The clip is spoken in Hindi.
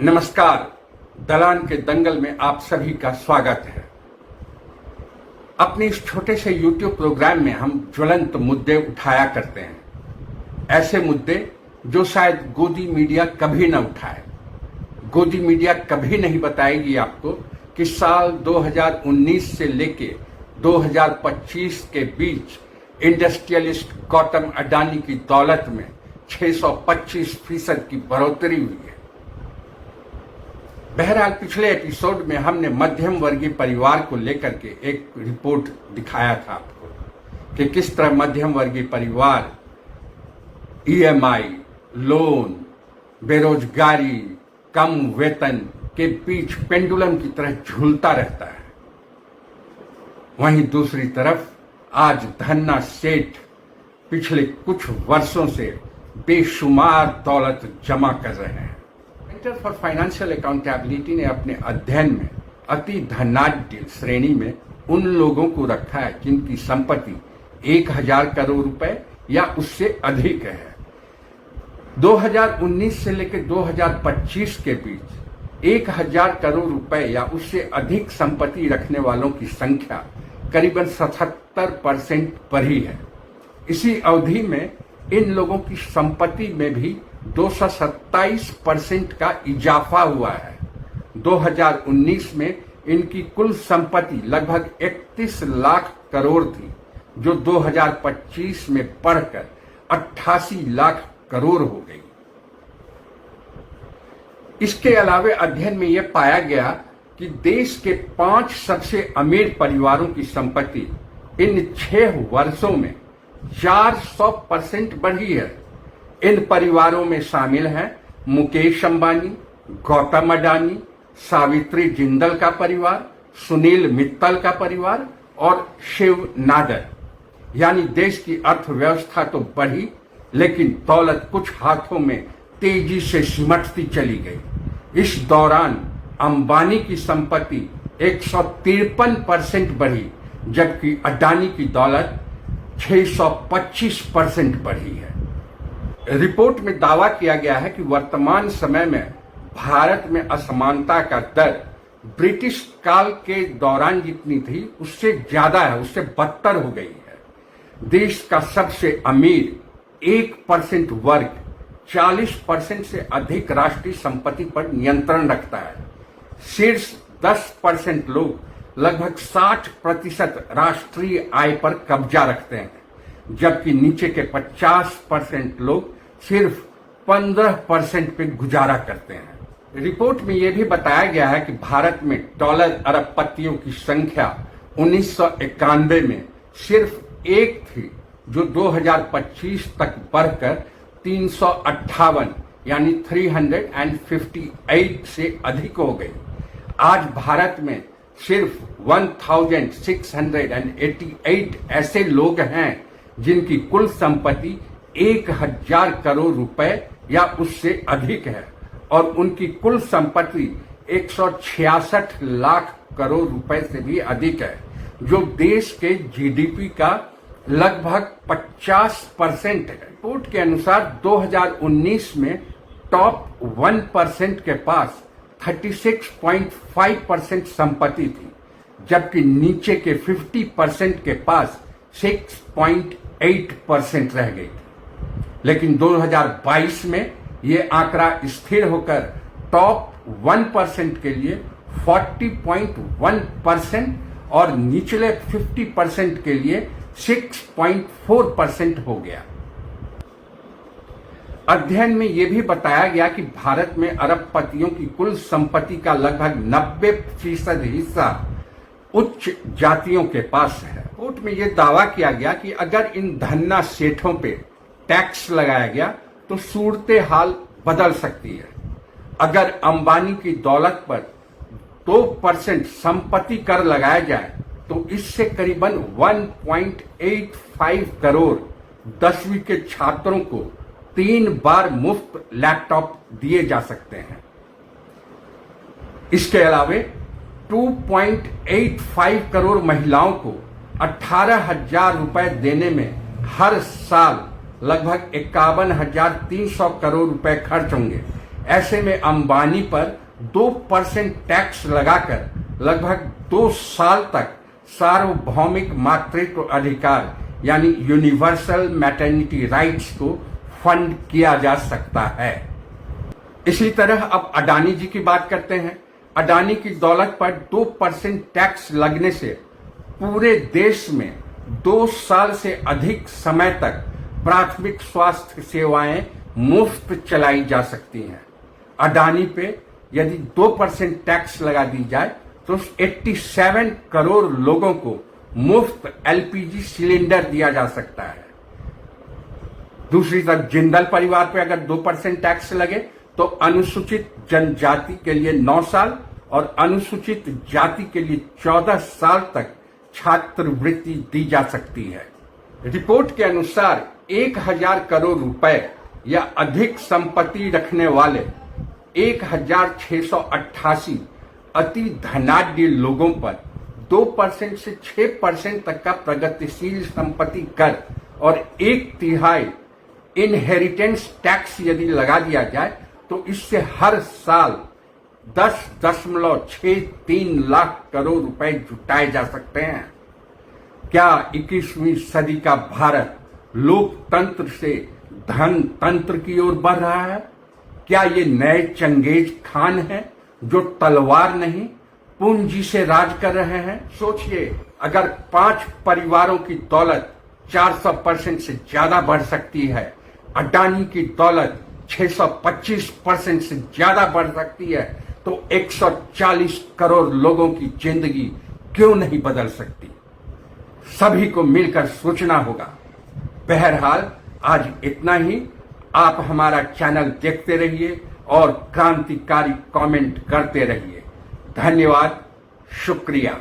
नमस्कार। दलान के दंगल में आप सभी का स्वागत है। अपने इस छोटे से YouTube प्रोग्राम में हम ज्वलंत मुद्दे उठाया करते हैं, ऐसे मुद्दे जो शायद गोदी मीडिया कभी न उठाए। गोदी मीडिया कभी नहीं बताएगी आपको कि साल 2019 से लेके 2025 के बीच इंडस्ट्रियलिस्ट गौतम अडानी की दौलत में 625% की बढ़ोतरी हुई है। बहरहाल पिछले एपिसोड में हमने मध्यम वर्गीय परिवार को लेकर के एक रिपोर्ट दिखाया था आपको कि किस तरह मध्यम वर्गीय परिवार ईएमआई, लोन, बेरोजगारी, कम वेतन के बीच पेंडुलम की तरह झूलता रहता है। वहीं दूसरी तरफ आज धन्ना सेठ पिछले कुछ वर्षों से बेशुमार दौलत जमा कर रहे हैं। सेंटर फॉर फाइनेंशियल अकाउंटेबिलिटी ने अपने अध्ययन में अति धनाढ्य श्रेणी में उन लोगों को रखा है जिनकी संपत्ति 1000 करोड़ रुपए या उससे अधिक है। 2019 से लेकर 2025 के बीच 1000 करोड़ रुपए या उससे अधिक संपत्ति रखने वालों की संख्या करीबन 77% बढ़ी है। इसी अवधि में इन लोगों की संपत्ति में भी 227% का इजाफा हुआ है। 2019 में इनकी कुल संपत्ति लगभग 31 लाख करोड़ थी, जो 2025 में बढ़कर 88 लाख करोड़ हो गई। इसके अलावा अध्ययन में यह पाया गया कि देश के 5 सबसे अमीर परिवारों की संपत्ति इन 6 वर्षों में 400% बढ़ी है। इन परिवारों में शामिल हैं मुकेश अंबानी, गौतम अडानी, सावित्री जिंदल का परिवार, सुनील मित्तल का परिवार और शिव नादर। यानी देश की अर्थव्यवस्था तो बढ़ी, लेकिन दौलत कुछ हाथों में तेजी से सिमटती चली गई। इस दौरान अंबानी की संपत्ति 153% बढ़ी, जबकि अडानी की दौलत 625% बढ़ी है। रिपोर्ट में दावा किया गया है कि वर्तमान समय में भारत में असमानता का दर ब्रिटिश काल के दौरान जितनी थी उससे ज्यादा है, उससे बदतर हो गई है। देश का सबसे अमीर 1% वर्ग 40% से अधिक राष्ट्रीय संपत्ति पर नियंत्रण रखता है। शीर्ष 10% लोग लगभग 60% राष्ट्रीय आय पर कब्जा रखते हैं, जबकि नीचे के 50% लोग सिर्फ 15% पे गुजारा करते हैं। रिपोर्ट में यह भी बताया गया है कि भारत में डॉलर अरबपतियों की संख्या 1991 में सिर्फ एक थी, जो 2025 तक बढ़कर 358 यानी 358 से अधिक हो गई। आज भारत में सिर्फ 1688 ऐसे लोग हैं जिनकी कुल संपत्ति 1000 करोड़ रुपए या उससे अधिक है, और उनकी कुल संपत्ति 166 लाख करोड़ रुपए से भी अधिक है, जो देश के जीडीपी का लगभग 50% है। रिपोर्ट के अनुसार 2019 में टॉप 1% के पास 36.5% संपत्ति थी, जबकि नीचे के 50% के पास 6.8% रह गई थी। लेकिन 2022 में ये आंकड़ा स्थिर होकर टॉप 1% के लिए 40.1% और निचले 50% के लिए 6.4% हो गया। अध्ययन में यह भी बताया गया कि भारत में अरबपतियों की कुल संपत्ति का लगभग 90% हिस्सा उच्च जातियों के पास है। रिपोर्ट में यह दावा किया गया कि अगर इन धन्ना सेठों पे टैक्स लगाया गया तो सूरत हाल बदल सकती है। अगर अंबानी की दौलत पर 2% संपत्ति कर लगाया जाए तो इससे करीबन 1.85 करोड़ 10वीं के छात्रों को 3 बार मुफ्त लैपटॉप दिए जा सकते हैं। इसके अलावा 2.85 करोड़ महिलाओं को 18,000 रुपए देने में हर साल लगभग 51,300 करोड़ रुपए खर्च होंगे। ऐसे में अंबानी पर 2% टैक्स लगाकर लगभग 2 साल तक सार्वभौमिक मातृत्व अधिकार यानी यूनिवर्सल मैटरनिटी राइट्स को फंड किया जा सकता है। इसी तरह अब अडानी जी की बात करते हैं। अडानी की दौलत पर 2% टैक्स लगने से पूरे देश में 2 साल से अधिक समय तक प्राथमिक स्वास्थ्य सेवाएं मुफ्त चलाई जा सकती हैं। अडानी पे यदि 2% टैक्स लगा दी जाए तो 87 करोड़ लोगों को मुफ्त एलपीजी सिलेंडर दिया जा सकता है। दूसरी तरफ जिंदल परिवार पे अगर 2% टैक्स लगे तो अनुसूचित जनजाति के लिए 9 साल और अनुसूचित जाति के लिए 14 साल तक छात्रवृत्ति दी जा सकती है। रिपोर्ट के अनुसार 1000 करोड़ रुपए या अधिक संपत्ति रखने वाले 1688 अति धनाढ्य लोगों पर 2% से 6% तक का प्रगतिशील संपत्ति कर और 1/3 इनहेरिटेंस टैक्स यदि लगा दिया जाए तो इससे हर साल 10.63 लाख करोड़ रुपए जुटाए जा सकते हैं। क्या 21वीं सदी का भारत लोकतंत्र से धन तंत्र की ओर बढ़ रहा है? क्या ये नए चंगेज खान हैं जो तलवार नहीं पूंजी से राज कर रहे हैं? सोचिए, अगर 5 परिवारों की दौलत 400% से ज्यादा बढ़ सकती है, अडानी की दौलत 625% से ज्यादा बढ़ सकती है, तो 140 करोड़ लोगों की जिंदगी क्यों नहीं बदल सकती? सभी को मिलकर सोचना होगा। बहरहाल आज इतना ही। आप हमारा चैनल देखते रहिए और क्रांतिकारी कमेंट करते रहिए। धन्यवाद, शुक्रिया।